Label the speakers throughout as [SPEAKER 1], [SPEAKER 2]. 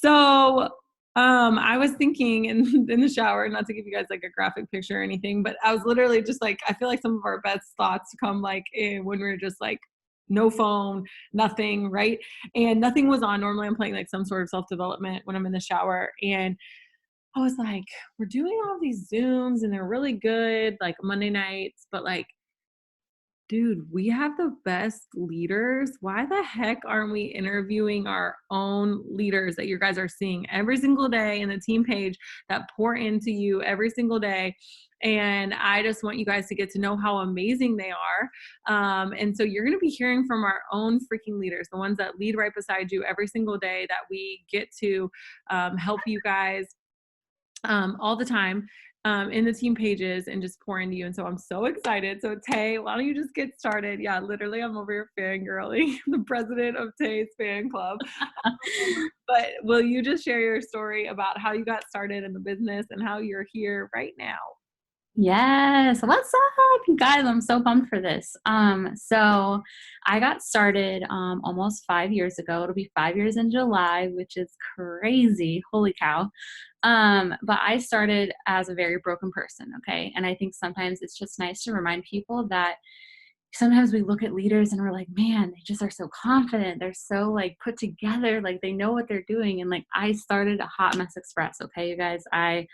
[SPEAKER 1] So, I was thinking in the shower, not to give you guys like a graphic picture or anything, but I was literally just like, I feel like some of our best thoughts come like when we're just like no phone, nothing, right? And nothing was on. Normally I'm playing like some sort of self-development when I'm in the shower. And I was like, we're doing all these Zooms and they're really good, like Monday nights, but like, dude, we have the best leaders. Why the heck aren't we interviewing our own leaders that you guys are seeing every single day in the team page that pour into you every single day? And I just want you guys to get to know how amazing they are. And so you're going to be hearing from our own freaking leaders, the ones that lead right beside you every single day that we get to help you guys all the time in the team pages and just pour into you. And so I'm so excited. So Tay, why don't you just get started? Yeah, literally I'm over here fangirling, the president of Tay's fan club. But will you just share your story about how you got started in the business and how you're here right now?
[SPEAKER 2] Yes. What's up, you guys? I'm so pumped for this. So I got started almost 5 years ago. It'll be 5 years in July, which is crazy. Holy cow. But I started as a very broken person, okay? And I think sometimes it's just nice to remind people that sometimes we look at leaders and we're like, man, they just are so confident. They're so like put together, like they know what they're doing. And like I started a hot mess express, okay, you guys. I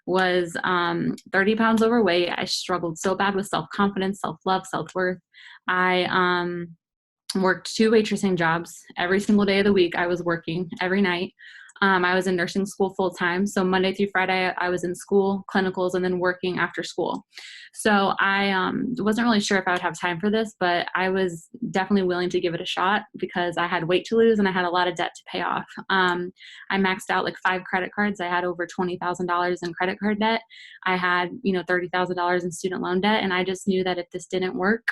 [SPEAKER 2] was 30 pounds overweight. I struggled so bad with self-confidence, self-love, self-worth. I worked two waitressing jobs every single day of the week. I was working every night. I was in nursing school full time. So Monday through Friday, I was in school, clinicals, and then working after school. So I wasn't really sure if I would have time for this, but I was definitely willing to give it a shot because I had weight to lose and I had a lot of debt to pay off. I maxed out like 5 credit cards. I had over $20,000 in credit card debt. I had, $30,000 in student loan debt. And I just knew that if this didn't work,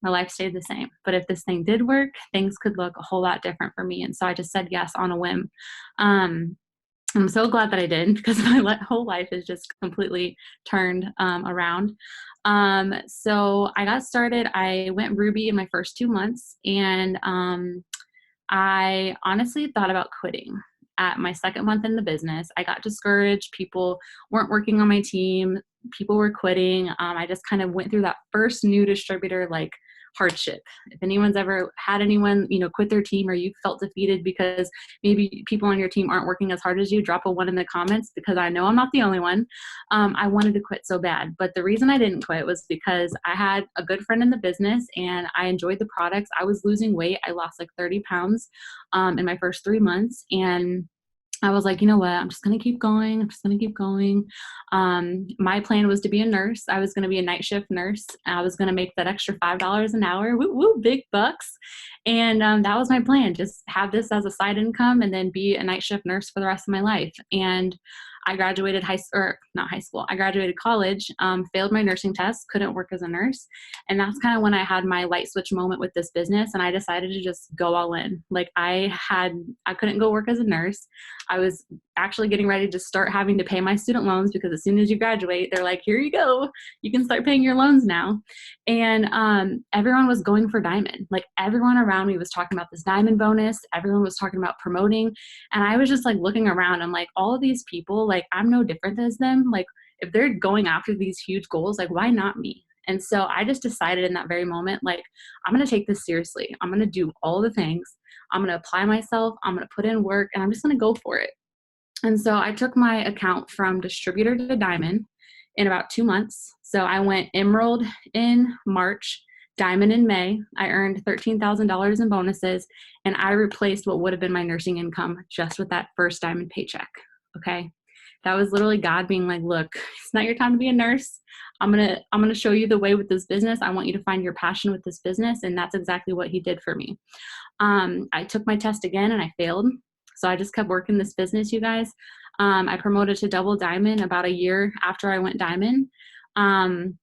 [SPEAKER 2] my life stayed the same. But if this thing did work, things could look a whole lot different for me. And so I just said yes on a whim. I'm so glad that I did because my whole life is just completely turned around. So I got started. I went Ruby in my first 2 months, and I honestly thought about quitting. At my second month in the business, I got discouraged. People weren't working on my team. People were quitting. I just kind of went through that first new distributor like hardship. If anyone's ever had anyone, quit their team or you felt defeated because maybe people on your team aren't working as hard as you, drop a 1 in the comments because I know I'm not the only one. I wanted to quit so bad. But the reason I didn't quit was because I had a good friend in the business and I enjoyed the products. I was losing weight. I lost like 30 pounds in my first 3 months. And I was like, you know what? I'm just going to keep going. I'm just going to keep going. My plan was to be a nurse. I was going to be a night shift nurse. I was going to make that extra $5 an hour. Woo, woo, big bucks. And that was my plan. Just have this as a side income and then be a night shift nurse for the rest of my life. And I graduated not high school. I graduated college, failed my nursing test, couldn't work as a nurse. And that's kind of when I had my light switch moment with this business. And I decided to just go all in. Like I couldn't go work as a nurse. I was actually getting ready to start having to pay my student loans because as soon as you graduate, they're like, here you go. You can start paying your loans now. And everyone was going for diamond. Like everyone around me was talking about this diamond bonus. Everyone was talking about promoting. And I was just like looking around. I'm like, all of these people, like I'm no different as them. Like if they're going after these huge goals, like why not me? And so I just decided in that very moment, like, I'm going to take this seriously. I'm going to do all the things. I'm going to apply myself. I'm going to put in work and I'm just going to go for it. And so I took my account from distributor to diamond in about 2 months. So I went emerald in March, diamond in May. I earned $13,000 in bonuses and I replaced what would have been my nursing income just with that first diamond paycheck. Okay. That was literally God being like, look, it's not your time to be a nurse. I'm going to show you the way with this business. I want you to find your passion with this business. And that's exactly what he did for me. I took my test again and I failed. So I just kept working this business, you guys. I promoted to double diamond about a year after I went diamond. Earned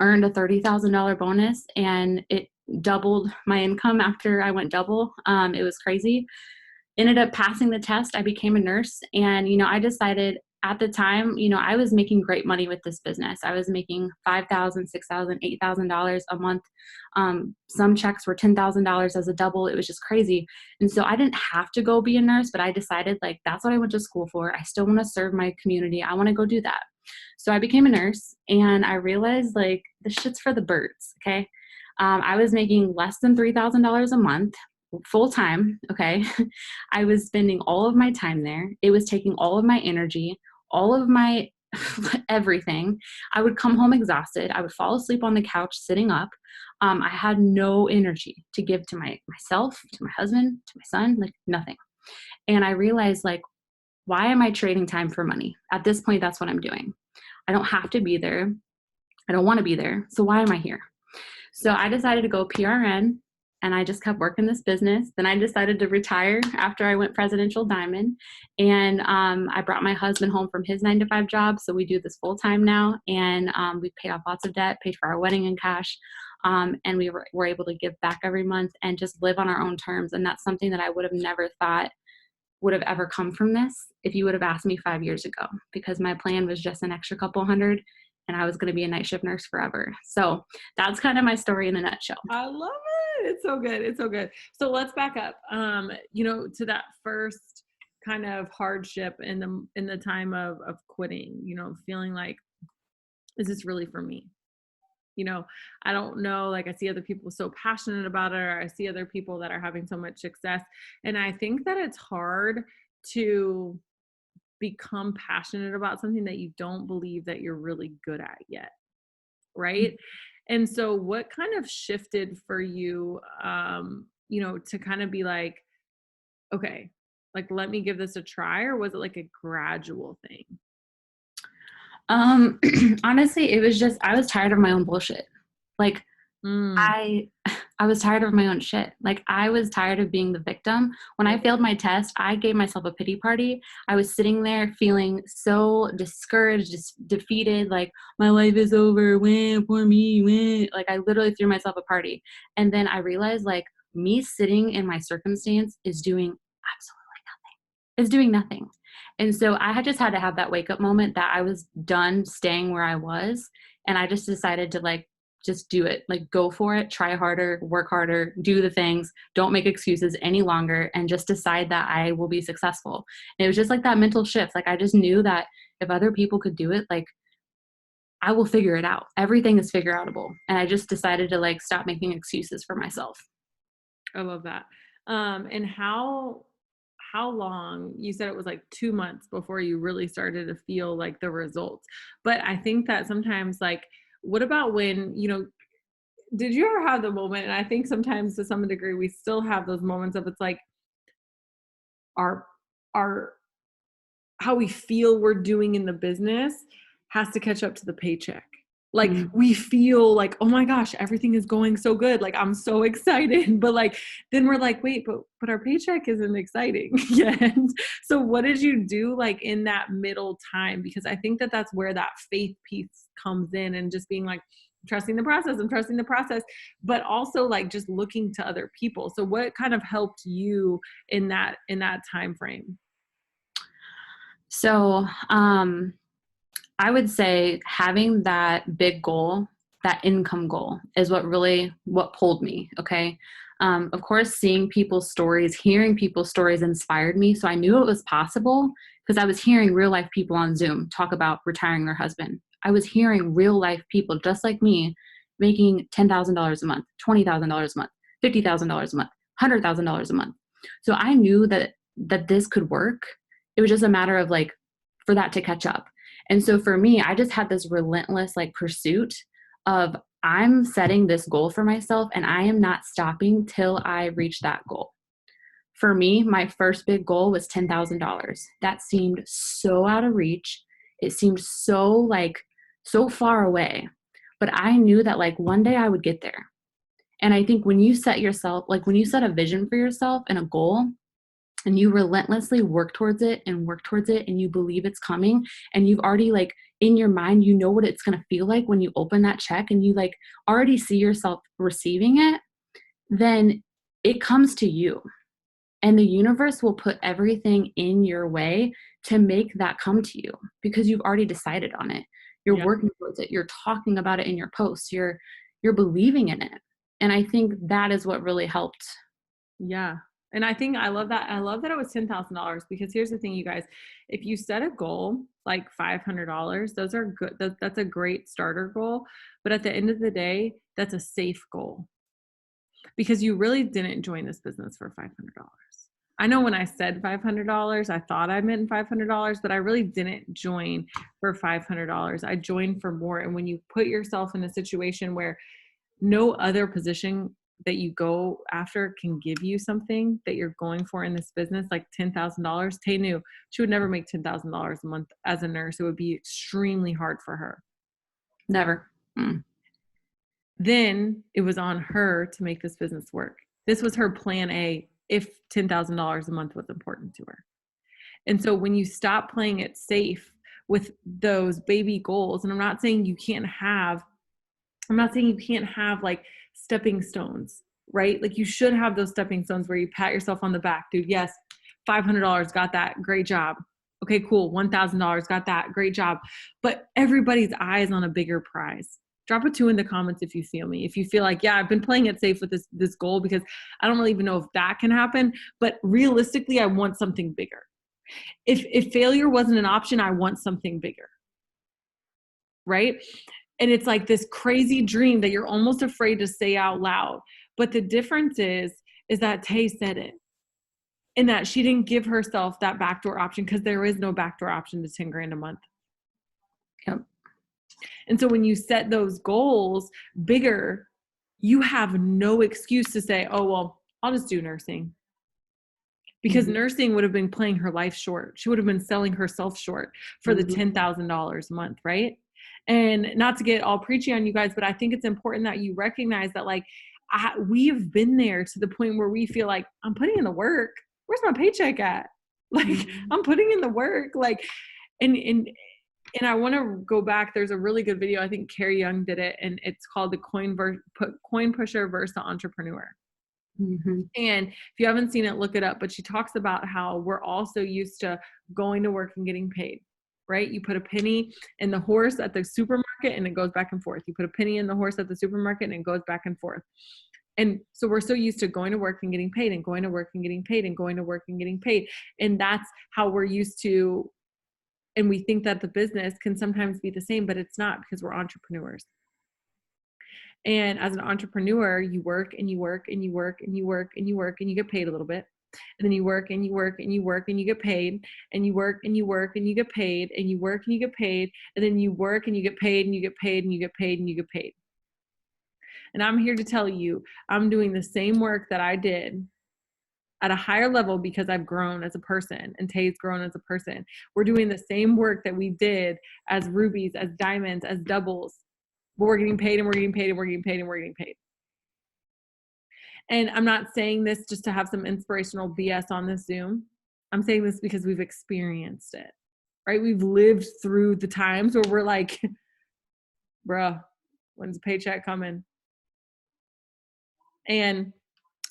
[SPEAKER 2] a $30,000 bonus and it doubled my income after I went double. It was crazy. Ended up passing the test. I became a nurse and, I decided at the time, you know, I was making great money with this business. I was making $5,000, $6,000, $8,000 a month. Some checks were $10,000 as a double. It was just crazy. And so I didn't have to go be a nurse, but I decided like, that's what I went to school for. I still want to serve my community. I want to go do that. So I became a nurse, and I realized like this shit's for the birds. Okay. I was making less than $3,000 a month full time. Okay. I was spending all of my time there. It was taking all of my energy, all of my everything. I would come home exhausted. I would fall asleep on the couch sitting up. I had no energy to give to myself, to my husband, to my son, like nothing. And I realized like, why am I trading time for money? At this point, that's what I'm doing. I don't have to be there. I don't want to be there. So why am I here? So I decided to go PRN, and I just kept working this business. Then I decided to retire after I went Presidential Diamond. And I brought my husband home from his 9-to-5 job. So we do this full time now. And we paid off lots of debt, paid for our wedding in cash. And we were able to give back every month and just live on our own terms. And that's something that I would have never thought would have ever come from this if you would have asked me 5 years ago, because my plan was just an extra couple hundred and I was going to be a night shift nurse forever. So that's kind of my story in a nutshell.
[SPEAKER 1] I love it. It's so good. It's so good. So let's back up, to that first kind of hardship in the time of quitting, feeling like, is this really for me? I don't know, like I see other people so passionate about it, or I see other people that are having so much success. And I think that it's hard to become passionate about something that you don't believe that you're really good at yet. Right. And so what kind of shifted for you, to kind of be like, okay, like, let me give this a try, or was it like a gradual thing?
[SPEAKER 2] Honestly, it was just, I was tired of my own bullshit. Like I was tired of my own shit. Like I was tired of being the victim. When I failed my test, I gave myself a pity party. I was sitting there feeling so discouraged, just defeated, like my life is over, win for me, win. Like I literally threw myself a party. And then I realized like me sitting in my circumstance is doing absolutely nothing. It's doing nothing. And so I had just had to have that wake up moment that I was done staying where I was. And I just decided to like, just do it, like go for it, try harder, work harder, do the things, don't make excuses any longer, and just decide that I will be successful. And it was just like that mental shift. Like I just knew that if other people could do it, like I will figure it out. Everything is figure outable. And I just decided to like stop making excuses for myself.
[SPEAKER 1] I love that. And how long, you said it was like 2 months before you really started to feel like the results. But I think that sometimes like, what about when, did you ever have the moment? And I think sometimes to some degree, we still have those moments of, it's like our how we feel we're doing in the business has to catch up to the paycheck. Like we feel like, oh my gosh, everything is going so good. Like I'm so excited. But like, then we're like, wait, but our paycheck isn't exciting yet. So what did you do like in that middle time? Because I think that that's where that faith piece comes in, and just being like, trusting the process, I'm trusting the process, but also like just looking to other people. So what kind of helped you in that time frame?
[SPEAKER 2] So, I would say having that big goal, that income goal is what pulled me. Okay. Of course, seeing people's stories, hearing people's stories inspired me. So I knew it was possible because I was hearing real life people on Zoom talk about retiring their husband. I was hearing real life people just like me making $10,000 a month, $20,000 a month, $50,000 a month, $100,000 a month. So I knew that this could work. It was just a matter of like, for that to catch up. And so for me, I just had this relentless like pursuit of I'm setting this goal for myself and I am not stopping till I reach that goal. For me, my first big goal was $10,000. That seemed so out of reach. It seemed so far away, but I knew that like one day I would get there. And I think when you set a vision for yourself and a goal, and you relentlessly work towards it and you believe it's coming, and you've already like in your mind, you know what it's going to feel like when you open that check and you like already see yourself receiving it, then it comes to you. And the universe will put everything in your way to make that come to you because you've already decided on it. You're
[SPEAKER 1] Yeah.
[SPEAKER 2] working towards it. You're talking about it in your posts. You're believing in it. And I think that is what really helped.
[SPEAKER 1] Yeah. And I think I love that. I love that it was $10,000 because here's the thing, you guys, if you set a goal like $500, those are good. That's a great starter goal. But at the end of the day, that's a safe goal because you really didn't join this business for $500. I know when I said $500, I thought I meant $500, but I really didn't join for $500. I joined for more. And when you put yourself in a situation where no other position that you go after can give you something that you're going for in this business, like $10,000. Tay knew she would never make $10,000 a month as a nurse. It would be extremely hard for her.
[SPEAKER 2] Never.
[SPEAKER 1] Then it was on her to make this business work. This was her plan A if $10,000 a month was important to her. And so when you stop playing it safe with those baby goals, and I'm not saying you can't have like stepping stones, right? Like you should have those stepping stones where you pat yourself on the back, dude. Yes, $500, got that, great job. Okay, cool. $1,000, got that, great job. But everybody's eyes on a bigger prize. Drop a 2 in the comments if you feel me. If you feel like, yeah, I've been playing it safe with this goal because I don't really even know if that can happen. But realistically, I want something bigger. If failure wasn't an option, I want something bigger. Right? And it's like this crazy dream that you're almost afraid to say out loud. But the difference is that Tay said it and that she didn't give herself that backdoor option because there is no backdoor option to 10 grand a month.
[SPEAKER 2] Yep.
[SPEAKER 1] And so when you set those goals bigger, you have no excuse to say, oh, well, I'll just do nursing. Because nursing would have been playing her life short. She would have been selling herself short for the $10,000 a month, right? And not to get all preachy on you guys, but I think it's important that you recognize that like we have been there to the point where we feel like I'm putting in the work. Where's my paycheck at? Like I'm putting in the work. Like, and I want to go back. There's a really good video. I think Carrie Young did it, and it's called the coin pusher versus the entrepreneur. And if you haven't seen it, look it up. But she talks about how we're also used to going to work and getting paid, right? You put a penny in the horse at the supermarket and it goes back and forth. You put a penny in the horse at the supermarket and it goes back and forth. And so we're so used to going to work and getting paid and going to work and getting paid and going to work and getting paid. And that's how we're used to. And we think that the business can sometimes be the same, but it's not because we're entrepreneurs. And as an entrepreneur, you work and you work and you work and you work and you work and you get paid a little bit. And then you work and you work and you work and you get paid and you work and you work and you get paid and you work and you get paid. And then you work and you get paid and you get paid and you get paid and you get paid. And I'm here to tell you, I'm doing the same work that I did at a higher level because I've grown as a person and Tay's grown as a person. We're doing the same work that we did as rubies, as diamonds, as doubles. But we're getting paid and we're getting paid and we're getting paid and we're getting paid. And I'm not saying this just to have some inspirational BS on this Zoom. I'm saying this because we've experienced it, right? We've lived through the times where we're like, bruh, when's the paycheck coming? And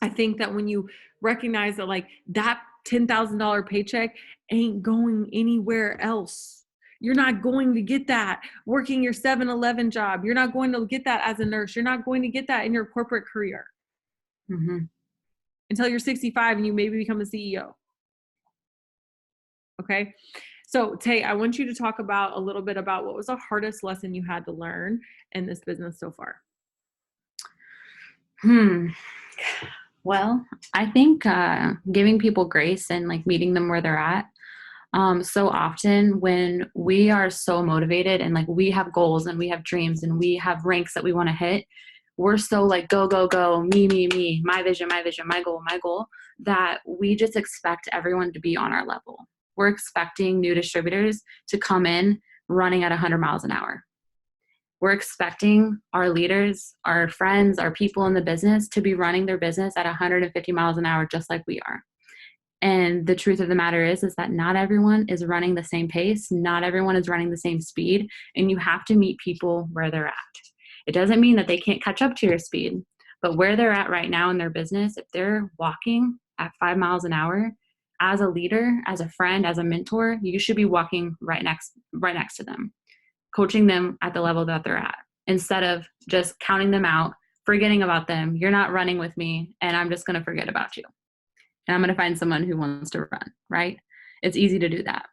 [SPEAKER 1] I think that when you recognize that like that $10,000 paycheck ain't going anywhere else. You're not going to get that working your 7-Eleven job. You're not going to get that as a nurse. You're not going to get that in your corporate career until you're 65 and you maybe become a CEO. Okay. So Tay, I want you to talk about a little bit about what was the hardest lesson you had to learn in this business so far.
[SPEAKER 2] Well, I think giving people grace and like meeting them where they're at. So often when we are so motivated and like we have goals and we have dreams and we have ranks that we want to hit, we're so like go, go, go, me, my vision, my goal, that we just expect everyone to be on our level. We're expecting new distributors to come in running at 100 miles an hour. We're expecting our leaders, our friends, our people in the business to be running their business at 150 miles an hour, just like we are. And the truth of the matter is that not everyone is running the same pace. Not everyone is running the same speed. And you have to meet people where they're at. It doesn't mean that they can't catch up to your speed, but where they're at right now in their business, if they're walking at 5 miles an hour, as a leader, as a friend, as a mentor, you should be walking right next to them, coaching them at the level that they're at, instead of just counting them out, forgetting about them. You're not running with me, and I'm just going to forget about you. And I'm going to find someone who wants to run, right? It's easy to do that.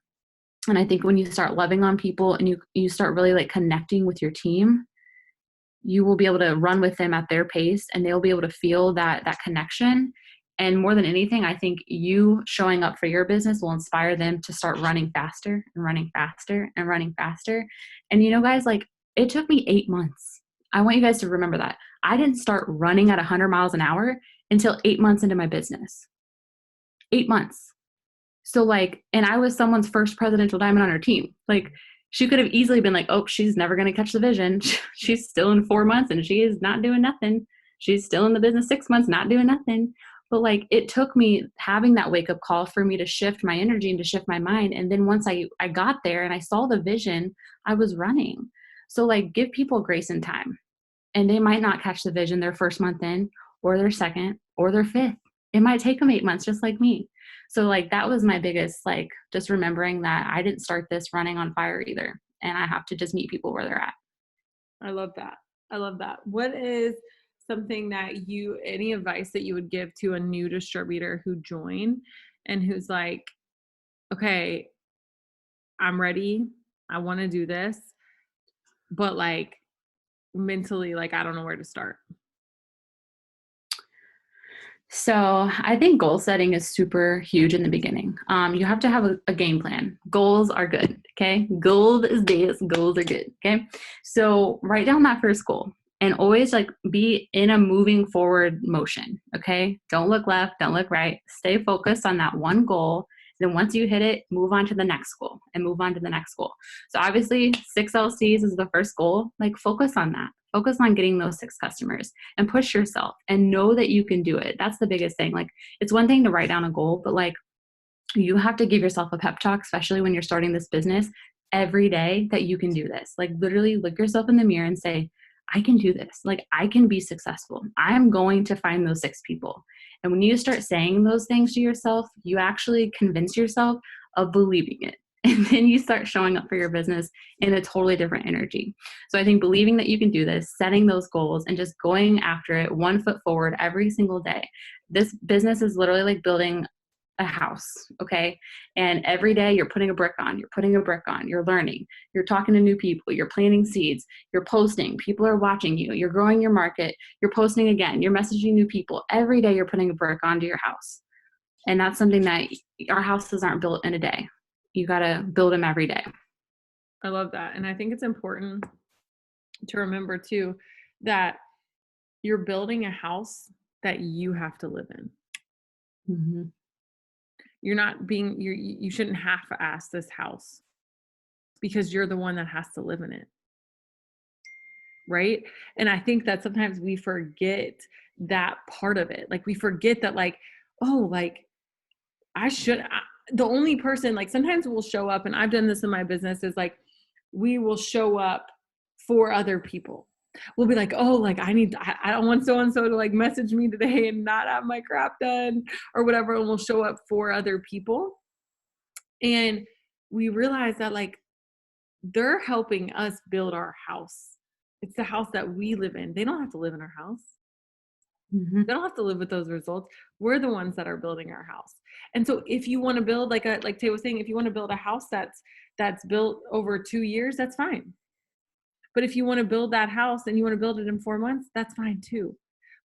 [SPEAKER 2] And I think when you start loving on people and you start really like connecting with your team, you will be able to run with them at their pace, and they'll be able to feel that connection. And more than anything, I think you showing up for your business will inspire them to start running faster and running faster and running faster. And guys, like, it took me 8 months. I want you guys to remember that. I didn't start running at 100 miles an hour until 8 months into my business. 8 months. So like, and I was someone's first presidential diamond on her team. Like, she could have easily been like, oh, she's never going to catch the vision. She's still in 4 months and she is not doing nothing. She's still in the business 6 months, not doing nothing. But like, it took me having that wake up call for me to shift my energy and to shift my mind. And then once I got there and I saw the vision, I was running. So like, give people grace and time, and they might not catch the vision their first month in, or their second, or their fifth. It might take them 8 months, just like me. So like, that was my biggest, like, just remembering that I didn't start this running on fire either. And I have to just meet people where they're at.
[SPEAKER 1] I love that. I love that. What is something that any advice that you would give to a new distributor who joined and who's like, okay, I'm ready. I want to do this, but like mentally, like, I don't know where to start.
[SPEAKER 2] So I think goal setting is super huge in the beginning. You have to have a game plan. Goals are good. Okay. Gold is this. Goals are good. Okay. So write down that first goal and always like be in a moving forward motion. Okay. Don't look left. Don't look right. Stay focused on that one goal. Then once you hit it, move on to the next goal and move on to the next goal. So obviously 6 LCs is the first goal. Like, focus on that. Focus on getting those 6 customers and push yourself and know that you can do it. That's the biggest thing. Like, it's one thing to write down a goal, but like, you have to give yourself a pep talk, especially when you're starting this business, every day, that you can do this. Like, literally look yourself in the mirror and say, I can do this. Like, I can be successful. I am going to find those 6 people. And when you start saying those things to yourself, you actually convince yourself of believing it. And then you start showing up for your business in a totally different energy. So I think believing that you can do this, setting those goals, and just going after it 1 foot forward every single day. This business is literally like building a house, okay? And every day you're putting a brick on, you're learning, you're talking to new people, you're planting seeds, you're posting, people are watching you, you're growing your market, you're posting again, you're messaging new people. Every day you're putting a brick onto your house. And that's something that our houses aren't built in a day. You got to build them every day.
[SPEAKER 1] I love that. And I think it's important to remember too, that you're building a house that you have to live in.
[SPEAKER 2] Mm-hmm.
[SPEAKER 1] You shouldn't half-ass this house because you're the one that has to live in it. Right. And I think that sometimes we forget that part of it. Like, we forget that, like, oh, like, the only person, like, sometimes we'll show up, and I've done this in my business, is like, we will show up for other people. We'll be like, oh, like, I don't want so-and-so to like message me today and not have my crap done or whatever. And we'll show up for other people. And we realize that, like, they're helping us build our house. It's the house that we live in. They don't have to live in our house.
[SPEAKER 2] Mm-hmm.
[SPEAKER 1] They don't have to live with those results. We're the ones that are building our house. And so if you want to build, like Tay was saying, if you want to build a house that's built over 2 years, that's fine. But if you want to build that house and you want to build it in 4 months, that's fine too.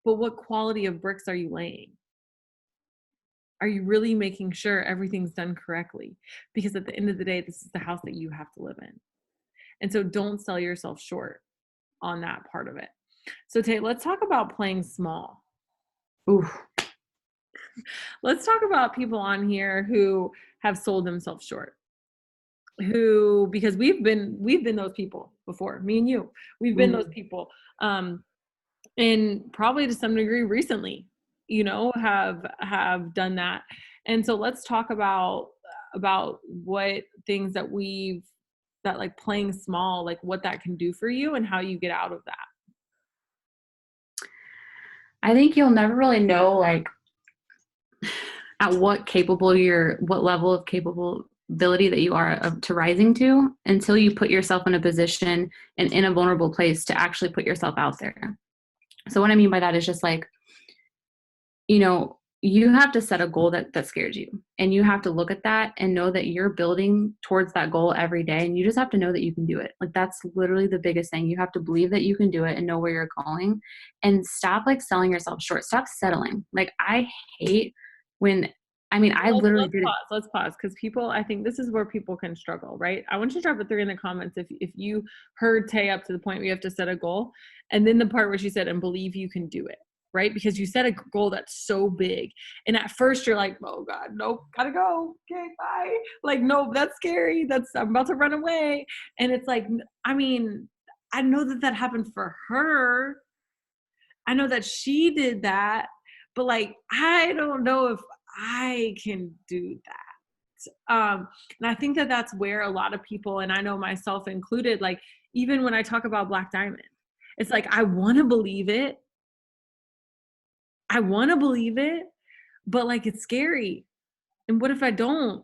[SPEAKER 1] But what quality of bricks are you laying? Are you really making sure everything's done correctly? Because at the end of the day, this is the house that you have to live in. And so don't sell yourself short on that part of it. So Tay, let's talk about playing small.
[SPEAKER 2] Ooh.
[SPEAKER 1] Let's talk about people on here who have sold themselves short. Because we've been those people before, me and you. We've been those people. And probably to some degree recently, have done that. And so let's talk about what things that like playing small, like what that can do for you and how you get out of that.
[SPEAKER 2] I think you'll never really know, like, at what level of capability that you are to rising to until you put yourself in a position and in a vulnerable place to actually put yourself out there. So what I mean by that is just like, you know, you have to set a goal that scares you, and you have to look at that and know that you're building towards that goal every day, and you just have to know that you can do it. Like, that's literally the biggest thing. You have to believe that you can do it and know where you're going, and stop like selling yourself short. Stop settling. Like, I hate when, I mean, I
[SPEAKER 1] Let's,
[SPEAKER 2] literally
[SPEAKER 1] let's
[SPEAKER 2] did it.
[SPEAKER 1] pause. Let's pause because people, I think this is where people can struggle, right? I want you to drop a 3 in the comments if you heard Tay up to the point where you have to set a goal, and then the part where she said, and believe you can do it, right? Because you set a goal that's so big, and at first you're like, oh God, nope, gotta go. Okay, bye. Like, no, that's scary. I'm about to run away. And it's like, I mean, I know that happened for her. I know that she did that, but like, I don't know if I can do that. And I think that that's where a lot of people, and I know myself included, like, even when I talk about Black Diamond, it's like, I want to believe it. I want to believe it, but like, it's scary. And what if I don't?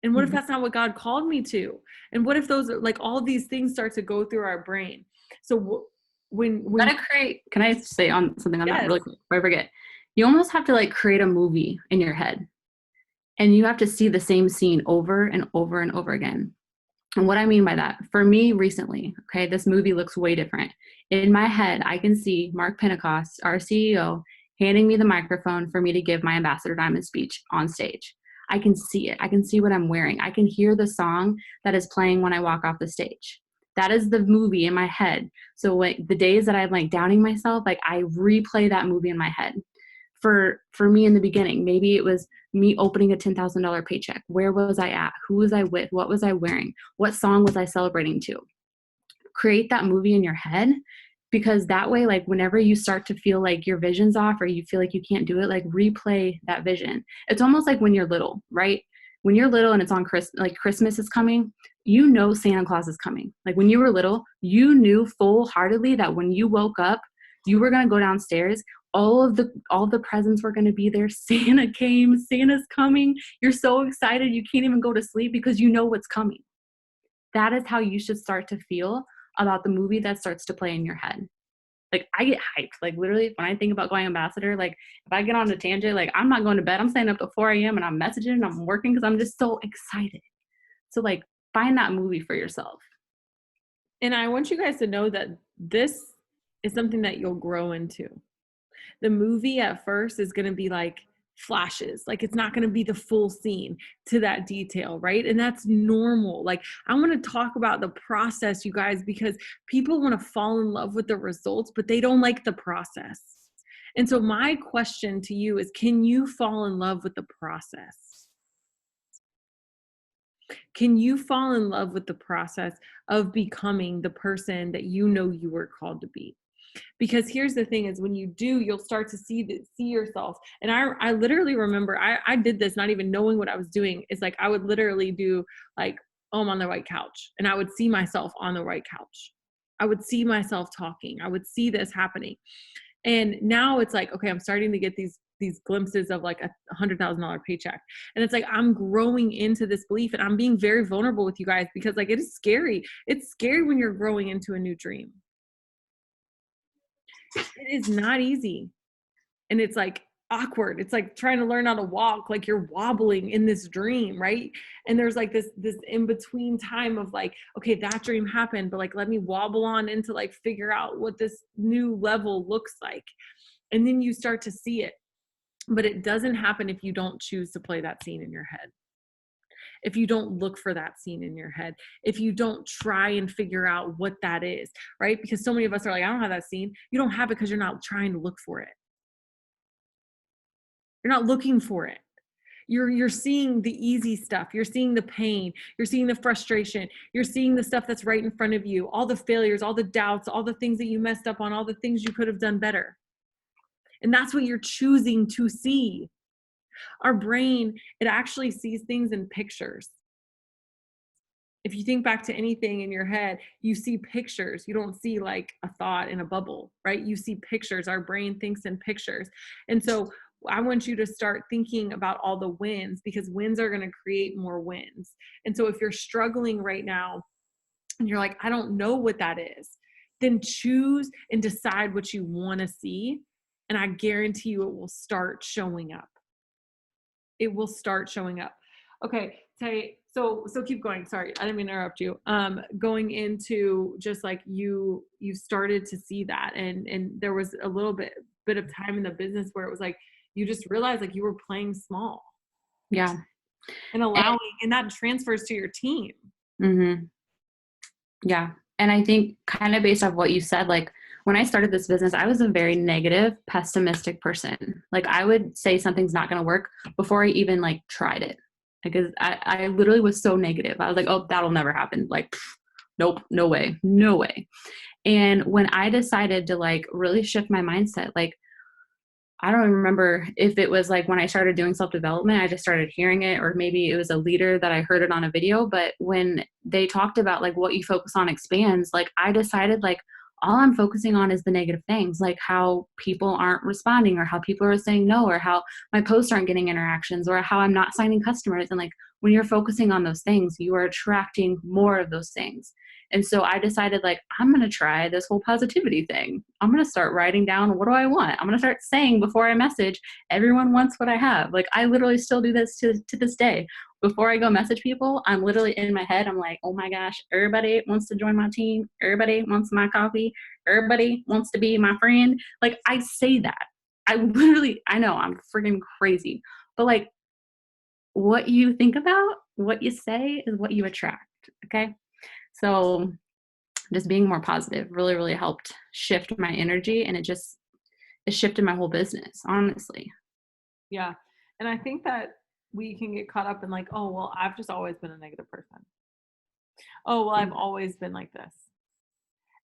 [SPEAKER 1] And what if
[SPEAKER 2] Mhm.
[SPEAKER 1] that's not what God called me to? And what if those are like, all these things start to go through our brain? So when
[SPEAKER 2] Gotta create. Can I say on something on that
[SPEAKER 1] yes,
[SPEAKER 2] really quick before I forget? You almost have to like create a movie in your head, and you have to see the same scene over and over and over again. And what I mean by that, for me recently, okay, this movie looks way different. In my head, I can see Mark Pentecost, our CEO, handing me the microphone for me to give my Ambassador Diamond speech on stage. I can see it. I can see what I'm wearing. I can hear the song that is playing when I walk off the stage. That is the movie in my head. So like the days that I'm like doubting myself, like I replay that movie in my head. For me in the beginning, maybe it was me opening a $10,000 paycheck. Where was I at? Who was I with? What was I wearing? What song was I celebrating to? Create that movie in your head, because that way, like whenever you start to feel like your vision's off or you feel like you can't do it, like replay that vision. It's almost like when you're little, right? When you're little and it's on Christmas is coming, you know Santa Claus is coming. Like when you were little, you knew full-heartedly that when you woke up, you were going to go downstairs, all the presents were going to be there. Santa came, Santa's coming. You're so excited you can't even go to sleep because you know what's coming. That is how you should start to feel about the movie that starts to play in your head. Like I get hyped. Like literally when I think about going ambassador, like if I get on a tangent, like I'm not going to bed. I'm staying up till 4 a.m. and I'm messaging and I'm working because I'm just so excited. So like find that movie for yourself.
[SPEAKER 1] and I want you guys to know that this is something that you'll grow into. The movie at first is going to be like flashes, like it's not going to be the full scene to that detail, right? And that's normal. Like, I want to talk about the process, you guys, because people want to fall in love with the results, but they don't like the process. And so my question to you is, can you fall in love with the process? Can you fall in love with the process of becoming the person that you know you were called to be? Because here's the thing is, when you do, you'll start to see yourself. And I literally remember I did this not even knowing what I was doing. It's like I would literally do like, oh, I'm on the right couch, and I would see myself on the right couch. I would see myself talking. I would see this happening. And now it's like, okay, I'm starting to get these glimpses of like $100,000 paycheck. And it's like, I'm growing into this belief, and I'm being very vulnerable with you guys because like, it is scary. It's scary when you're growing into a new dream. It is not easy. And it's like awkward. It's like trying to learn how to walk, like you're wobbling in this dream, right? And there's like this in between time of like, okay, that dream happened, but like let me wobble on into like figure out what this new level looks like. And then you start to see it. But it doesn't happen if you don't choose to play that scene in your head. If you don't look for that scene in your head, if you don't try and figure out what that is, right? Because so many of us are like, I don't have that scene. You don't have it because you're not trying to look for it. You're not looking for it. You're seeing the easy stuff. You're seeing the pain. You're seeing the frustration. You're seeing the stuff that's right in front of you, all the failures, all the doubts, all the things that you messed up on, all the things you could have done better. And that's what you're choosing to see. Our brain, it actually sees things in pictures. If you think back to anything in your head, you see pictures. You don't see like a thought in a bubble, right? You see pictures. Our brain thinks in pictures. And so I want you to start thinking about all the wins, because wins are going to create more wins. And so if you're struggling right now and you're like, I don't know what that is, then choose and decide what you want to see. And I guarantee you it will start showing up. It will start showing up. Okay, Tay, so keep going. Sorry, I didn't mean to interrupt you. Going into just like you started to see that, and there was a little bit of time in the business where it was like you just realized like you were playing small.
[SPEAKER 2] Yeah.
[SPEAKER 1] And allowing, and that transfers to your team.
[SPEAKER 2] Mm-hmm. Yeah. And I think kind of based off what you said, like when I started this business, I was a very negative, pessimistic person. Like I would say something's not going to work before I even like tried it. Because I literally was so negative. I was like, oh, that'll never happen. Like, nope, no way, no way. And when I decided to like really shift my mindset, like I don't even remember if it was like when I started doing self-development, I just started hearing it, or maybe it was a leader that I heard it on a video. But when they talked about like what you focus on expands, like I decided like all I'm focusing on is the negative things, like how people aren't responding, or how people are saying no, or how my posts aren't getting interactions, or how I'm not signing customers. And like when you're focusing on those things, you are attracting more of those things. And so I decided like, I'm going to try this whole positivity thing. I'm going to start writing down, what do I want? I'm going to start saying before I message, everyone wants what I have. Like I literally still do this to this day. Before I go message people, I'm literally in my head. I'm like, oh my gosh, everybody wants to join my team. Everybody wants my coffee. Everybody wants to be my friend. Like I say that. I know I'm freaking crazy, but like what you think about, what you say is what you attract. Okay. So just being more positive really, really helped shift my energy, and it shifted my whole business, honestly.
[SPEAKER 1] Yeah. And I think that we can get caught up in like, oh, well, I've just always been a negative person. Oh, well, I've always been like this.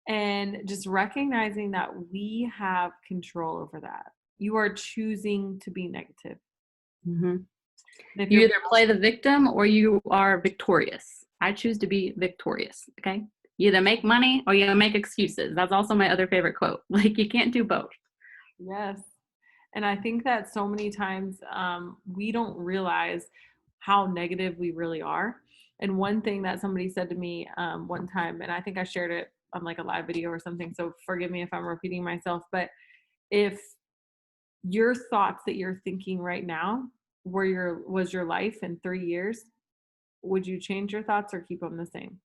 [SPEAKER 1] And just recognizing that we have control over that. You are choosing to be negative.
[SPEAKER 2] Mm-hmm.
[SPEAKER 1] If
[SPEAKER 2] You either play the victim or you are victorious. I choose to be victorious. Okay. You either make money or you make excuses. That's also my other favorite quote. Like you can't do both.
[SPEAKER 1] Yes. And I think that so many times we don't realize how negative we really are. And one thing that somebody said to me one time, and I think I shared it on like a live video or something, so forgive me if I'm repeating myself, but if your thoughts that you're thinking right now was your life in 3 years, would you change your thoughts or keep them the same?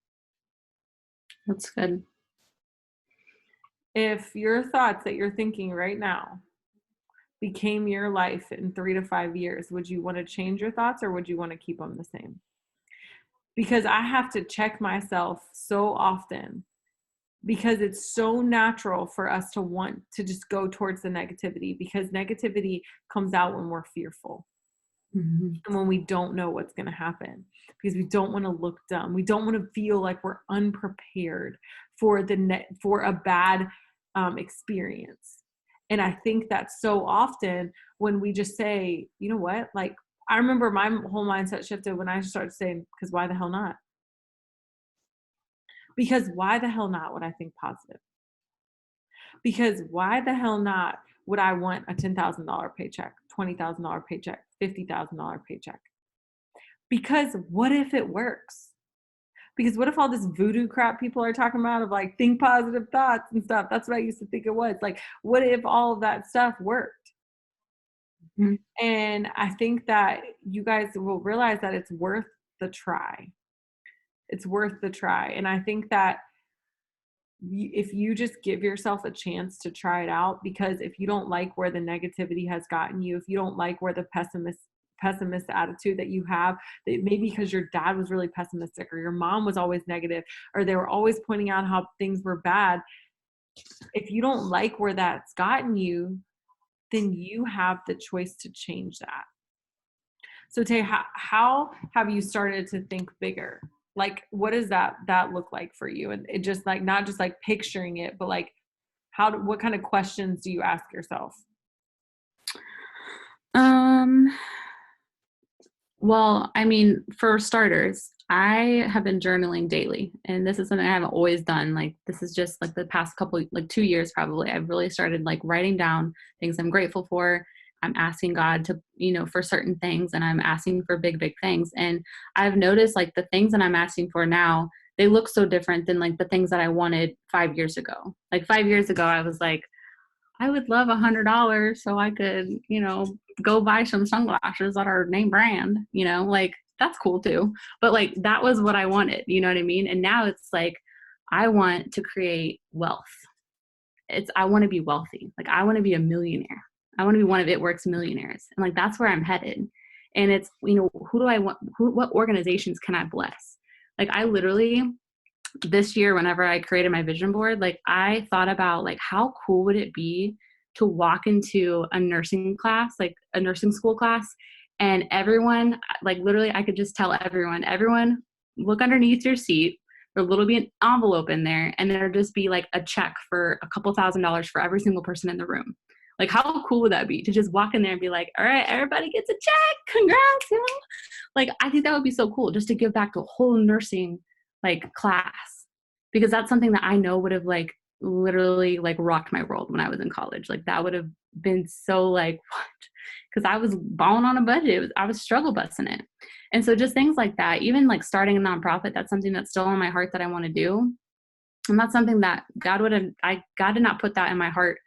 [SPEAKER 2] That's good.
[SPEAKER 1] If your thoughts that you're thinking right now became your life in 3 to 5 years, would you want to change your thoughts or would you want to keep them the same? Because I have to check myself so often, because it's so natural for us to want to just go towards the negativity, because negativity comes out when we're fearful.
[SPEAKER 2] Mm-hmm.
[SPEAKER 1] And when we don't know what's going to happen, because we don't want to look dumb. We don't want to feel like we're unprepared for for a bad experience. And I think that so often when we just say, you know what, like I remember my whole mindset shifted when I started saying, because why the hell not? Because why the hell not would I think positive? Because why the hell not would I want a $10,000 paycheck, $20,000 paycheck, $50,000 paycheck? Because what if it works? Because what if all this voodoo crap people are talking about of like think positive thoughts and stuff? That's what I used to think it was. Like, what if all of that stuff worked?
[SPEAKER 2] Mm-hmm.
[SPEAKER 1] And I think that you guys will realize that it's worth the try. It's worth the try. And I think that if you just give yourself a chance to try it out, because if you don't like where the negativity has gotten you, if you don't like where the pessimist attitude that you have, that maybe because your dad was really pessimistic or your mom was always negative or they were always pointing out how things were bad, if you don't like where that's gotten you, then you have the choice to change that. So Tay, how have you started to think bigger? Like, what does that look like for you? And it just like, not just like picturing it, but like what kind of questions do you ask yourself?
[SPEAKER 2] Well, I mean, for starters, I have been journaling daily, and this is something I haven't always done. Like, this is just like the past couple, like 2 years probably. I've really started like writing down things I'm grateful for, I'm asking God to, for certain things, and I'm asking for big, big things. And I've noticed like the things that I'm asking for now, they look so different than like the things that I wanted 5 years ago. Like 5 years ago, I was like, I would love $100 so I could, go buy some sunglasses that are name brand, like that's cool too. But like that was what I wanted, you know what I mean? And now it's like, I want to create wealth. I want to be wealthy. Like I want to be a millionaire. I want to be one of It Works millionaires. And like, that's where I'm headed. And it's, who do I want, what organizations can I bless? Like I literally, this year, whenever I created my vision board, like I thought about like, how cool would it be to walk into a nursing class, like a nursing school class, and everyone, like literally I could just tell everyone look underneath your seat. There will be an envelope in there, and there'll just be like a check for a couple $1,000s for every single person in the room. Like how cool would that be to just walk in there and be like, all right, everybody gets a check. Congrats. Like, I think that would be so cool just to give back to a whole nursing like class, because that's something that I know would have like literally like rocked my world when I was in college. Like that would have been so like, what? Because I was balling on a budget. I was struggle busting it. And so just things like that, even like starting a nonprofit, that's something that's still on my heart that I want to do. And that's something that God did not put that in my heart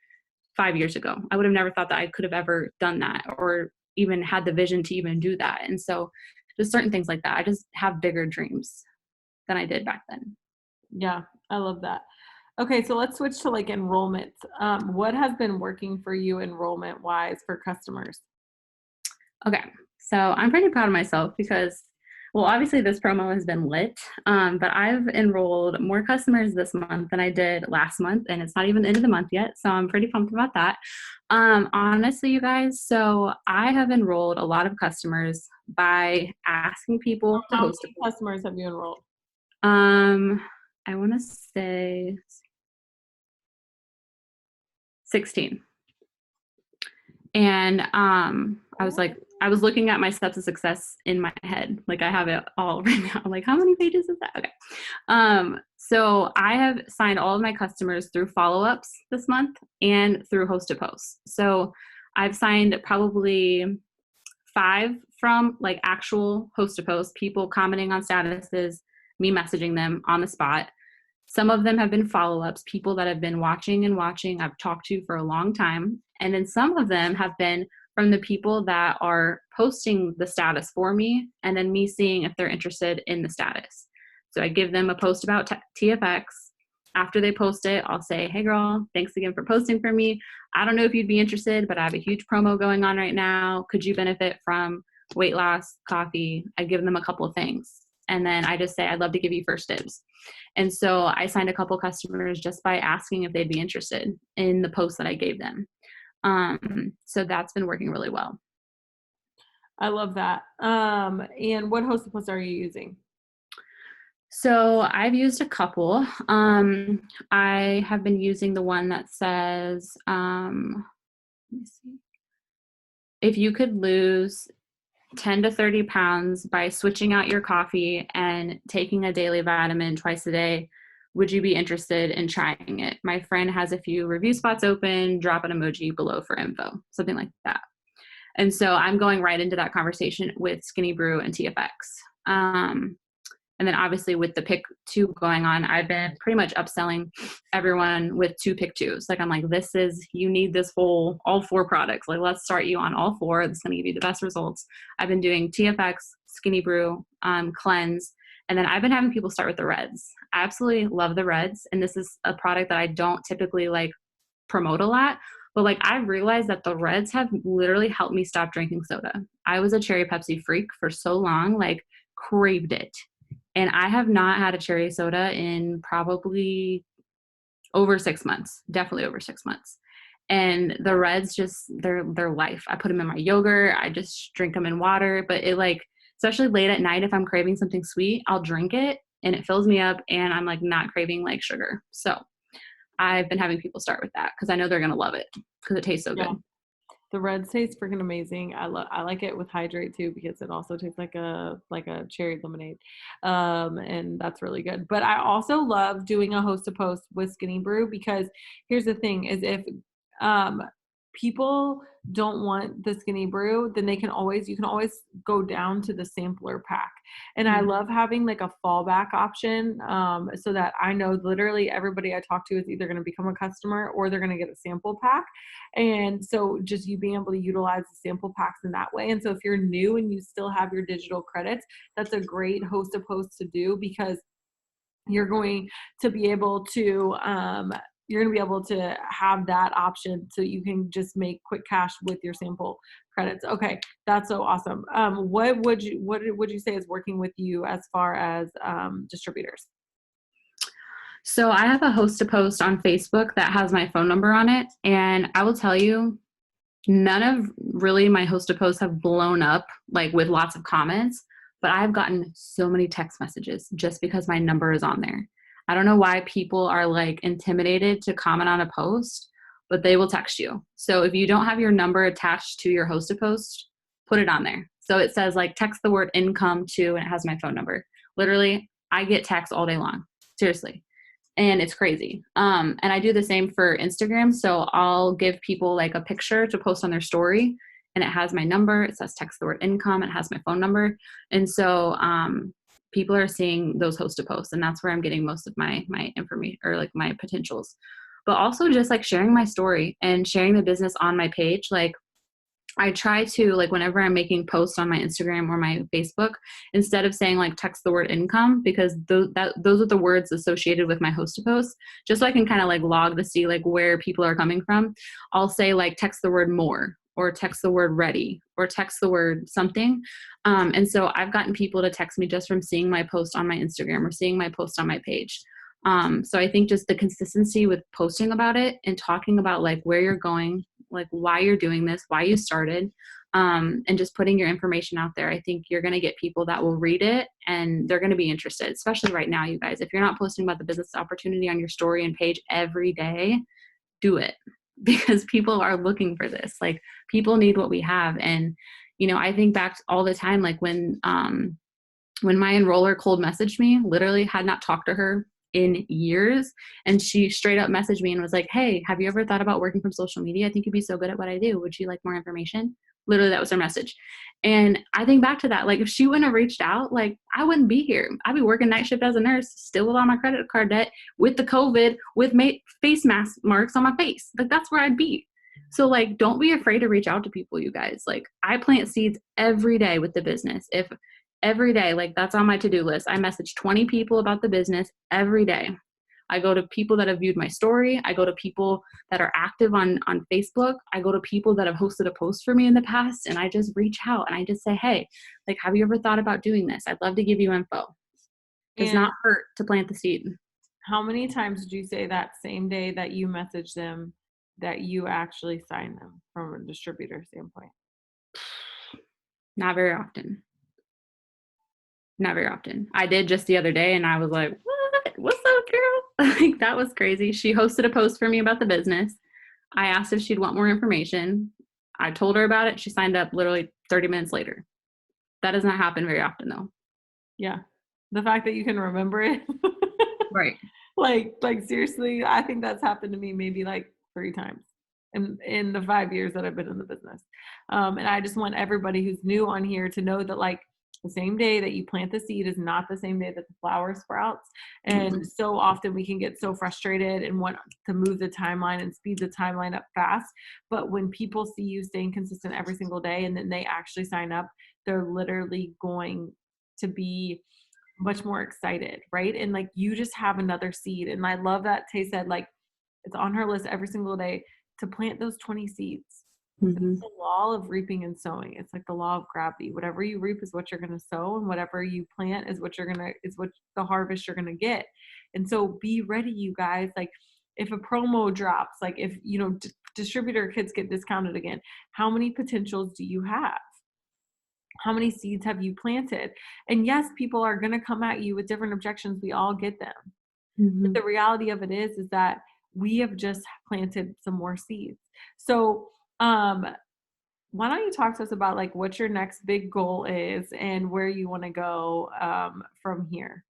[SPEAKER 2] 5 years ago. I would have never thought that I could have ever done that or even had the vision to even do that. And so just certain things like that. I just have bigger dreams than I did back then.
[SPEAKER 1] Yeah, I love that. Okay, so let's switch to like enrollment. What has been working for you enrollment wise for customers?
[SPEAKER 2] Okay, so I'm pretty proud of myself because, well, obviously this promo has been lit, but I've enrolled more customers this month than I did last month, and it's not even the end of the month yet, so I'm pretty pumped about that. Honestly, you guys, so I have enrolled a lot of customers by asking people to
[SPEAKER 1] How
[SPEAKER 2] host
[SPEAKER 1] many customers have you enrolled?
[SPEAKER 2] I want to say 16. And I was looking at my steps of success in my head. Like I have it all right now. I'm like, how many pages is that? Okay. So I have signed all of my customers through follow-ups this month and through hosted posts. So I've signed probably 5 from like actual hosted posts, people commenting on statuses, me messaging them on the spot. Some of them have been follow-ups, people that have been watching and watching, I've talked to for a long time. And then some of them have been from the people that are posting the status for me, and then me seeing if they're interested in the status. So I give them a post about TFX. After they post it, I'll say, hey girl, thanks again for posting for me. I don't know if you'd be interested, but I have a huge promo going on right now. Could you benefit from weight loss, coffee? I give them a couple of things. And then I just say, I'd love to give you first dibs. And so I signed a couple customers just by asking if they'd be interested in the post that I gave them. So that's been working really well.
[SPEAKER 1] I love that. And what hosted posts are you using?
[SPEAKER 2] So I've used a couple. I have been using the one that says, let me see. If you could lose 10 to 30 pounds by switching out your coffee and taking a daily vitamin twice a day, would you be interested in trying it? My friend has a few review spots open, drop an emoji below for info, something like that. And so I'm going right into that conversation with Skinny Brew and TFX. And then obviously with the pick 2 going on, I've been pretty much upselling everyone with 2 pick 2s. Like I'm like, you need this all 4 products. Like let's start you on all 4. This is going to give you the best results. I've been doing TFX, Skinny Brew, Cleanse. And then I've been having people start with the Reds. I absolutely love the Reds. And this is a product that I don't typically like promote a lot. But like I've realized that the Reds have literally helped me stop drinking soda. I was a cherry Pepsi freak for so long, like craved it. And I have not had a cherry soda in probably over 6 months, definitely over 6 months. And the Reds just, they're life. I put them in my yogurt. I just drink them in water. But it like, especially late at night, if I'm craving something sweet, I'll drink it and it fills me up and I'm like not craving like sugar. So I've been having people start with that because I know they're going to love it because it tastes so good.
[SPEAKER 1] The Reds taste freaking amazing. I like it with hydrate too because it also tastes like a cherry lemonade, and that's really good. But I also love doing a host to post with Skinny Brew because here's the thing: is if people don't want the skinny brew, then you can always go down to the sampler pack. And I
[SPEAKER 2] Mhm.
[SPEAKER 1] love having like a fallback option, so that I know literally everybody I talk to is either going to become a customer or they're going to get a sample pack. And so just you being able to utilize the sample packs in that way. And so if you're new and you still have your digital credits, that's a great host to post to do, because you're going to be able to have that option so you can just make quick cash with your sample credits. Okay, that's so awesome. What would you say is working with you as far as distributors?
[SPEAKER 2] So I have a host to post on Facebook that has my phone number on it. And I will tell you, none of really my host to posts have blown up like with lots of comments, but I've gotten so many text messages just because my number is on there. I don't know why people are like intimidated to comment on a post, but they will text you. So if you don't have your number attached to your host to post, put it on there. So it says like text the word income to, and it has my phone number. Literally, I get texts all day long. Seriously. And it's crazy. And I do the same for Instagram. So I'll give people like a picture to post on their story, and it has my number. It says text the word income. It has my phone number. And so people are seeing those host to posts, and that's where I'm getting most of my information or like my potentials. But also just like sharing my story and sharing the business on my page. Like I try to, like, whenever I'm making posts on my Instagram or my Facebook, instead of saying like text the word income, because those are the words associated with my host to post, just so I can kind of like log to see like where people are coming from, I'll say like text the word more, or text the word ready, or text the word something. And so I've gotten people to text me just from seeing my post on my Instagram or seeing my post on my page. So I think just the consistency with posting about it and talking about like where you're going, like why you're doing this, why you started, and just putting your information out there. I think you're going to get people that will read it and they're going to be interested, especially right now, you guys. If you're not posting about the business opportunity on your story and page every day, do it, because people are looking for this. Like people need what we have. And, you know, I think back all the time, like when my enroller cold messaged me, literally had not talked to her in years. And she straight up messaged me and was like, hey, have you ever thought about working from social media? I think you'd be so good at what I do. Would you like more information? Literally, that was her message. And I think back to that, like if she wouldn't have reached out, like I wouldn't be here. I'd be working night shift as a nurse, still with all my credit card debt, with the COVID, with face mask marks on my face. Like that's where I'd be. So like, don't be afraid to reach out to people, you guys. Like I plant seeds every day with the business. If every day, like that's on my to-do list. I message 20 people about the business every day. I go to people that have viewed my story. I go to people that are active on Facebook. I go to people that have hosted a post for me in the past, and I just reach out and I just say, hey, like, have you ever thought about doing this? I'd love to give you info. Does
[SPEAKER 1] And
[SPEAKER 2] not hurt to plant the seed.
[SPEAKER 1] how many times did you say that same day that you messaged them that you actually signed them from a distributor standpoint?
[SPEAKER 2] Not very often. Not very often. I did just the other day and I was like, what? What's up, girl? Like that was crazy. She hosted a post for me about the business. I asked if she'd want more information. I told her about it. She signed up literally 30 minutes later. That does not happen very often though.
[SPEAKER 1] Yeah. The fact that you can remember it.
[SPEAKER 2] Right.
[SPEAKER 1] Like seriously, I think that's happened to me maybe like 3 times in the 5 years that I've been in the business. And I just want everybody who's new on here to know that like the same day that you plant the seed is not the same day that the flower sprouts. And
[SPEAKER 2] Mm-hmm.
[SPEAKER 1] so often we can get so frustrated and want to move the timeline and speed the timeline up fast. But when people see you staying consistent every single day and then they actually sign up, they're literally going to be much more excited, right? And like you just have another seed. And I love that Tay said like it's on her list every single day to plant those 20 seeds. It's
[SPEAKER 2] Mm-hmm.
[SPEAKER 1] the law of reaping and sowing. It's like the law of gravity. Whatever you reap is what you're going to sow, and whatever you plant is what the harvest you're going to get. And so be ready, you guys. Like if a promo drops, like if you know distributor kits get discounted again, how many potentials do you have? How many seeds have you planted? And yes, people are going to come at you with different objections. We all get them. But
[SPEAKER 2] Mm-hmm.
[SPEAKER 1] the reality of it is that we have just planted some more seeds. So, why don't you talk to us about like what your next big goal is and where you want to go from here?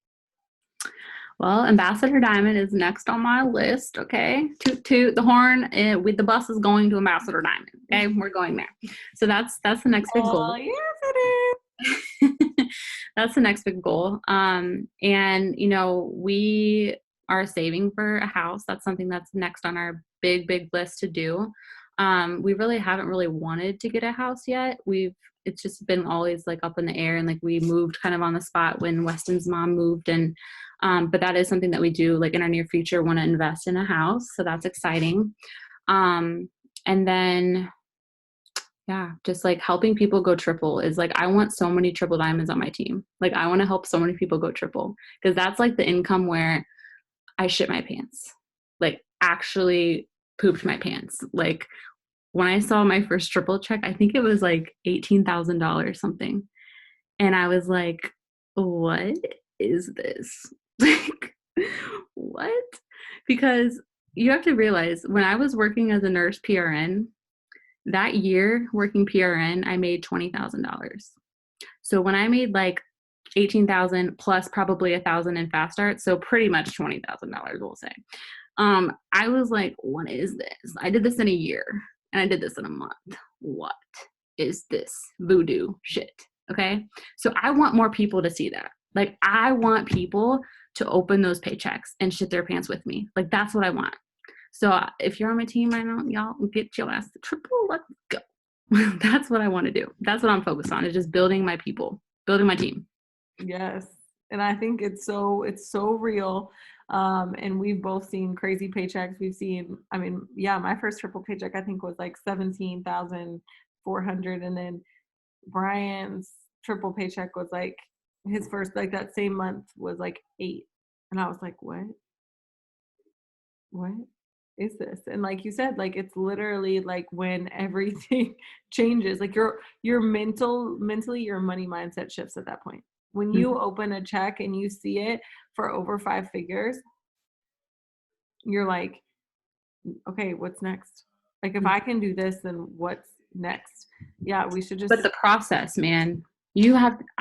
[SPEAKER 2] Well, Ambassador Diamond is next on my list. Okay, toot toot the horn. With the bus is going to Ambassador Diamond. Okay, we're going there. So that's the next big goal.
[SPEAKER 1] Oh, yes, it
[SPEAKER 2] That's the next big goal. And we are saving for a house. That's something that's next on our big list to do. We really haven't really wanted to get a house yet. It's just been always like up in the air, and like we moved kind of on the spot when Weston's mom moved, and but that is something that we do like in our near future want to invest in a house. So that's exciting. And then yeah, just like helping people go triple is like, I want so many triple diamonds on my team. Like I want to help so many people go triple, because that's like the income where I shit my pants, like actually pooped my pants. Like when I saw my first triple check, I think it was like $18,000 something. And I was like, what is this? Like, what? Because you have to realize when I was working as a nurse PRN, that year working PRN, I made $20,000. So when I made like 18,000 plus probably 1,000 in fast start, so pretty much $20,000, we'll say. I was like, what is this? I did this in a year and I did this in a month. What is this voodoo shit? Okay. So I want more people to see that. Like I want people to open those paychecks and shit their pants with me. Like that's what I want. So if you're on my team right now, y'all get your ass to triple. Let's go. That's what I want to do. That's what I'm focused on, is just building my people, building my team.
[SPEAKER 1] Yes. And I think it's so real. And we've both seen crazy paychecks. We've seen, I mean, yeah, my first triple paycheck, I think was like 17,400. And then Brian's triple paycheck was like his first, like that same month was like 8. And I was like, what is this? And like you said, like it's literally like when everything changes, like your mentally your money mindset shifts at that point. When you open a check and you see it for over 5 figures, you're like, okay, what's next? Like if I can do this, then what's next? Yeah, we should just.
[SPEAKER 2] But the process, man,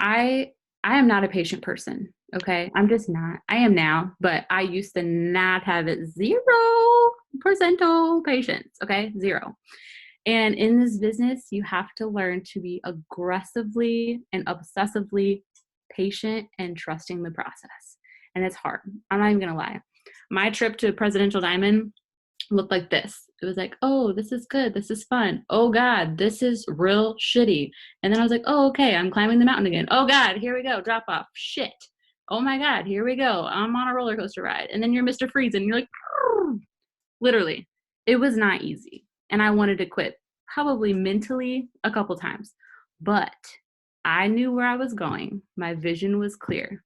[SPEAKER 2] I am not a patient person. Okay. I'm just not. I am now, but I used to not have it 0% patience. Okay. 0. And in this business, you have to learn to be aggressively and obsessively patient and trusting the process. And it's hard. I'm not even going to lie. My trip to Presidential Diamond looked like this. It was like, oh, this is good. This is fun. Oh God, this is real shitty. And then I was like, oh, okay, I'm climbing the mountain again. Oh God, here we go. Drop off. Shit. Oh my God, here we go. I'm on a roller coaster ride. And then you're Mr. Freeze and you're like, literally, it was not easy. And I wanted to quit probably mentally a couple times, but I knew where I was going. My vision was clear.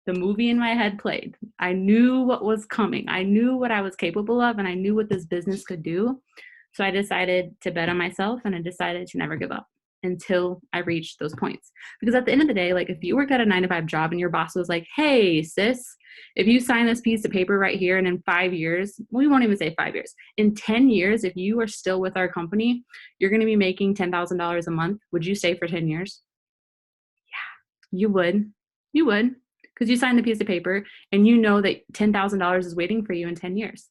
[SPEAKER 2] The movie in my head played. I knew what was coming. I knew what I was capable of, and I knew what this business could do. So I decided to bet on myself, and I decided to never give up until I reached those points. Because at the end of the day, like if you work at a 9-to-5 job and your boss was like, hey, sis, if you sign this piece of paper right here and in 5 years, we won't even say 5 years, in 10 years, if you are still with our company, you're going to be making $10,000 a month. Would you stay for 10 years? Yeah, you would. You would. Because you signed the piece of paper and you know that $10,000 is waiting for you in 10 years.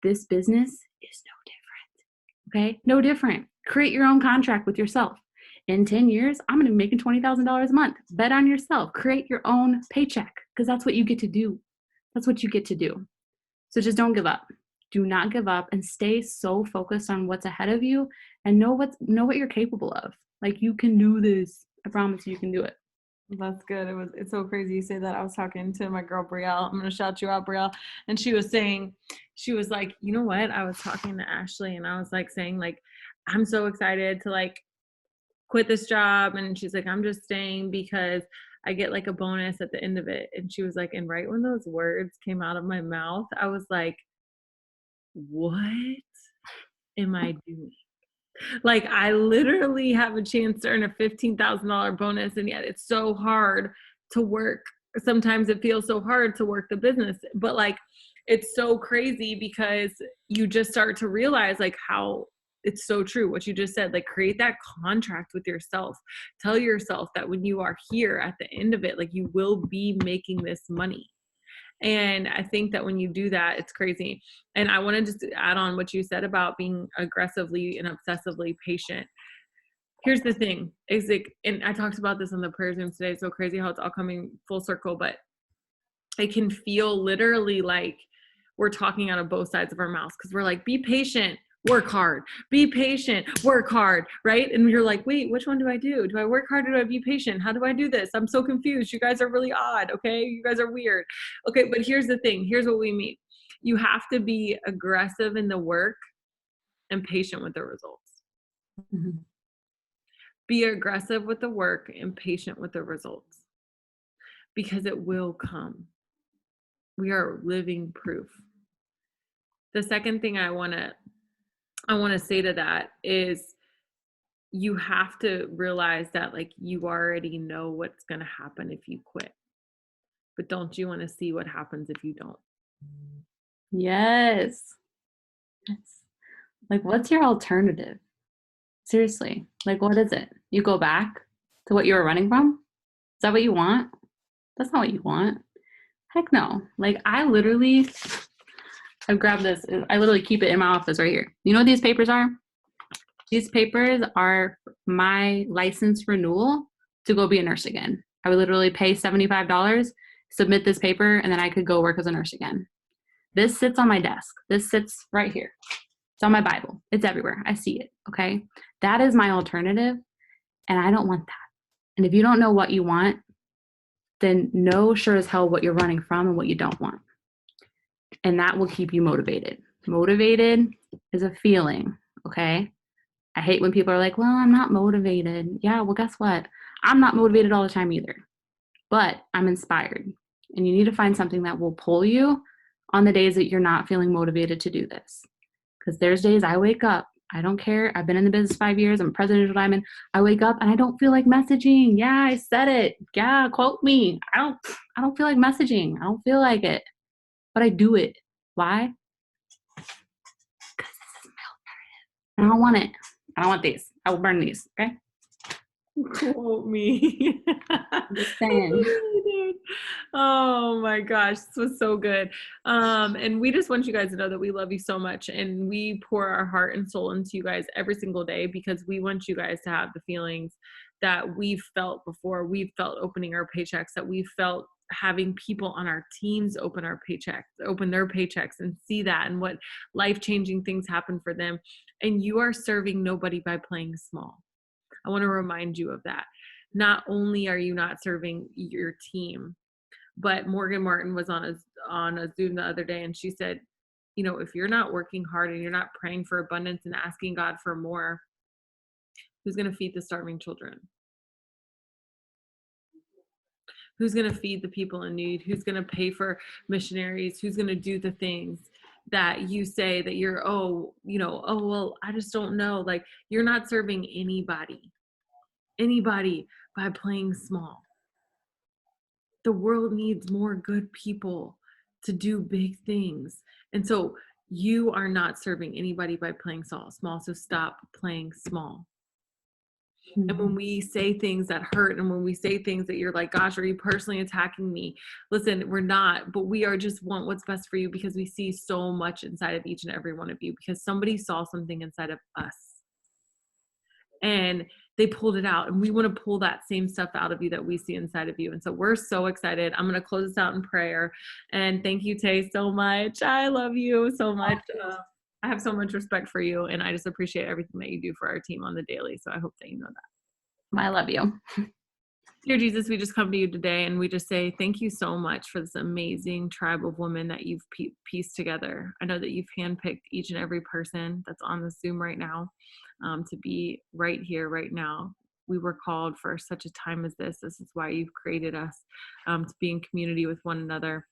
[SPEAKER 2] This business is no different. Okay? No different. Create your own contract with yourself. In 10 years, I'm going to be making $20,000 a month. Bet on yourself. Create your own paycheck, because that's what you get to do. That's what you get to do. So just don't give up. Do not give up, and stay so focused on what's ahead of you, and know what you're capable of. Like, you can do this. I promise you can do it.
[SPEAKER 1] That's good. It's so crazy you say that. I was talking to my girl Brielle. I'm gonna shout you out, Brielle. And she was like, you know what? I was talking to Ashley and I was like saying, like, I'm so excited to like quit this job. And she's like, I'm just staying because I get like a bonus at the end of it. And she was like, and right when those words came out of my mouth, I was like, what am I doing? Like I literally have a chance to earn a $15,000 bonus, and yet it's so hard to work. Sometimes it feels so hard to work the business, but like it's so crazy because you just start to realize like how it's so true what you just said. Like create that contract with yourself. Tell yourself that when you are here at the end of it, like you will be making this money. And I think that when you do that, it's crazy. And I want to just add on what you said about being aggressively and obsessively patient. Here's the thing is like, and I talked about this on the prayer Zoom today. It's so crazy how it's all coming full circle, but it can feel literally like we're talking out of both sides of our mouths, because we're like, be patient, work hard, be patient, work hard, right? And you're like, wait, which one do I do? Do I work hard or do I be patient? How do I do this? I'm so confused. You guys are really odd, okay? You guys are weird. Okay, but here's the thing. Here's what we mean. You have to be aggressive in the work and patient with the results.
[SPEAKER 2] Mm-hmm.
[SPEAKER 1] Be aggressive with the work and patient with the results, because it will come. We are living proof. The second thing I want to say to that is, you have to realize that like you already know what's going to happen if you quit. But don't you want to see what happens if you don't?
[SPEAKER 2] Yes. Yes. Like, what's your alternative? Seriously. Like, what is it? You go back to what you were running from? Is that what you want? That's not what you want. Heck no. Like, I've grabbed this. I literally keep it in my office right here. You know what these papers are? These papers are my license renewal to go be a nurse again. I would literally pay $75, submit this paper, and then I could go work as a nurse again. This sits on my desk. This sits right here. It's on my Bible. It's everywhere. I see it, okay? That is my alternative, and I don't want that. And if you don't know what you want, then know sure as hell what you're running from and what you don't want. And that will keep you motivated. Motivated is a feeling, okay? I hate when people are like, well, I'm not motivated. Yeah, well, guess what? I'm not motivated all the time either, but I'm inspired. And you need to find something that will pull you on the days that you're not feeling motivated to do this. Because there's days I wake up, I don't care. I've been in the business 5 years. I'm presidential diamond. I wake up and I don't feel like messaging. Yeah, I said it. Yeah, quote me. I don't feel like messaging. I don't feel like it, but I do it. Why? Because this is my alternative. I don't want it. I don't want these. I will burn these. Okay.
[SPEAKER 1] Quote me.
[SPEAKER 2] I'm just saying.
[SPEAKER 1] Oh my gosh, this was so good. And we just want you guys to know that we love you so much, and we pour our heart and soul into you guys every single day, because we want you guys to have the feelings that we've felt before. We've felt opening our paychecks, that we've felt having people on our teams open their paychecks and see that, and what life-changing things happen for them. And you are serving nobody by playing small. I want to remind you of that. Not only are you not serving your team, but Morgan Martin was on a Zoom the other day, and she said, you know, if you're not working hard and you're not praying for abundance and asking God for more, who's going to feed the starving children? Who's going to feed the people in need? Who's going to pay for missionaries? Who's going to do the things that you say that you're, well, I just don't know. Like, you're not serving anybody by playing small. The world needs more good people to do big things. And so you are not serving anybody by playing small. So stop playing small.
[SPEAKER 2] Mm-hmm.
[SPEAKER 1] And when we say things that hurt, and when we say things that you're like, gosh, are you personally attacking me? Listen, we're not, but we are just want what's best for you, because we see so much inside of each and every one of you, because somebody saw something inside of us and they pulled it out, and we want to pull that same stuff out of you that we see inside of you. And so we're so excited. I'm going to close this out in prayer. And thank you, Tay, so much. I love you so much. I have so much respect for you, and I just appreciate everything that you do for our team on the daily. So I hope that you know that.
[SPEAKER 2] I love you.
[SPEAKER 1] Dear Jesus, we just come to you today, and we just say thank you so much for this amazing tribe of women that you've pieced together. I know that you've handpicked each and every person that's on the Zoom right now to be right here, right now. We were called for such a time as this. This is why you've created us, to be in community with one another.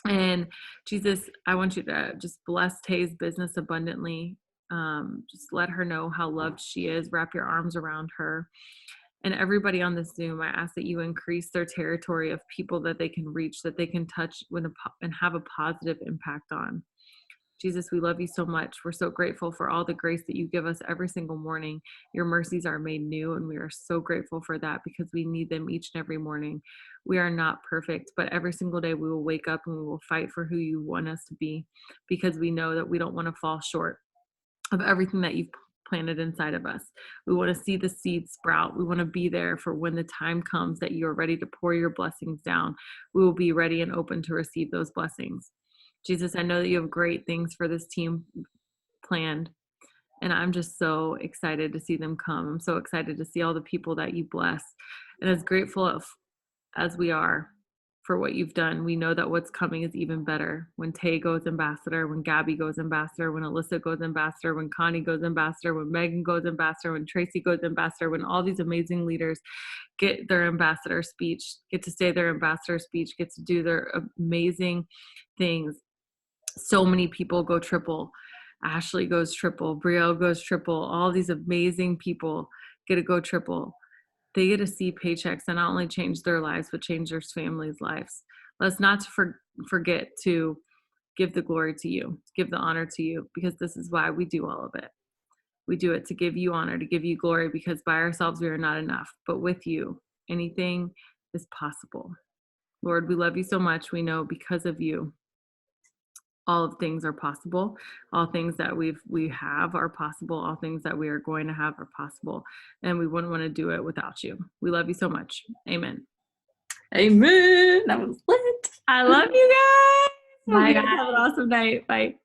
[SPEAKER 1] And Jesus, I want you to just bless Tay's business abundantly. Just let her know how loved she is. Wrap your arms around her. And everybody on this Zoom, I ask that you increase their territory of people that they can reach, that they can touch and have a positive impact on. Jesus, we love you so much. We're so grateful for all the grace that you give us every single morning. Your mercies are made new, and we are so grateful for that because we need them each and every morning. We are not perfect, but every single day we will wake up and we will fight for who you want us to be because we know that we don't want to fall short of everything that you've planted inside of us. We want to see the seeds sprout. We want to be there for when the time comes that you are ready to pour your blessings down. We will be ready and open to receive those blessings. Jesus, I know that you have great things for this team planned, and I'm just so excited to see them come. I'm so excited to see all the people that you bless. And as grateful as we are for what you've done, we know that what's coming is even better. When Tay goes ambassador, when Gabby goes ambassador, when Alyssa goes ambassador, when Connie goes ambassador, when Megan goes ambassador, when Tracy goes ambassador, when all these amazing leaders get their ambassador speech, get to say their ambassador speech, get to do their amazing things. So many people go triple. Ashley goes triple. Brielle goes triple. All these amazing people get to go triple. They get to see paychecks that not only change their lives, but change their families' lives. Let's not forget to give the glory to you, give the honor to you, because this is why we do all of it. We do it to give you honor, to give you glory, because by ourselves we are not enough. But with you, anything is possible. Lord, we love you so much. We know because of you, all of things are possible. All things that we have are possible. All things that we are going to have are possible. And we wouldn't want to do it without you. We love you so much. Amen.
[SPEAKER 2] Amen. That was lit.
[SPEAKER 1] I love you guys. Hope
[SPEAKER 2] Bye,
[SPEAKER 1] you guys
[SPEAKER 2] guys.
[SPEAKER 1] have an awesome night. Bye.